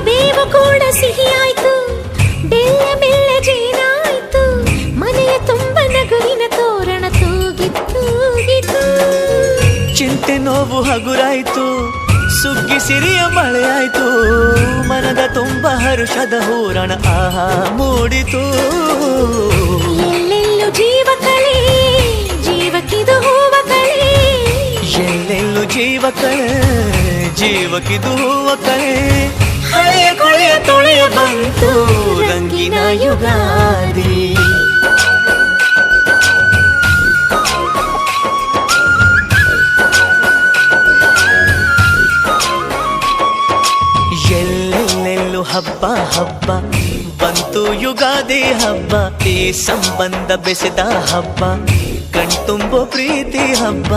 ಬೇವು ಕೂಡ ಸಿಹಿಯಾಯ್ತು, ಬೆಲ್ಲ ಬೆಲ್ಲ ಜೇನಾಯ್ತು, ಮನೆಯ ತುಂಬ ನಗುವಿನ ತೋರಣ ತೂಗಿತ್ತು. ಚಿಂತೆ ನೋವು ಹಗುರಾಯ್ತು, ಸುಗ್ಗಿ ಸಿರಿಯ ಮಳೆಯಾಯ್ತು, ಮನದ ತುಂಬ ಹರುಷದ ಹೂರಣ ಆಹಾ ಮೂಡಿತು. ಎಲ್ಲೆಲ್ಲೂ ಜೀವ ಕಳೆ, ಜೀವಕ್ಕಿದು ಹೂವ ಕಳೆ, ಎಲ್ಲೆಲ್ಲೂ ಜೀವ ಕಳೆ, ಜೀವಕ್ಕಿದು ಹೂವ ಕಳೆ. ಹಳೆಯ ಕೊಳೆಯ ತೊಳೆಯ ಬಂತು ರಂಗಿನ ಯುಗಾದಿ. ಎಲ್ಲೆಲ್ಲೆಲ್ಲೂ ಹಬ್ಬ ಹಬ್ಬ ಬಂತು ಯುಗಾದಿ ಹಬ್ಬ, ಈ ಸಂಬಂಧ ಬೆಸೆದ ಹಬ್ಬ, ಕಣ್ತುಂಬೋ ಪ್ರೀತಿ ಹಬ್ಬ.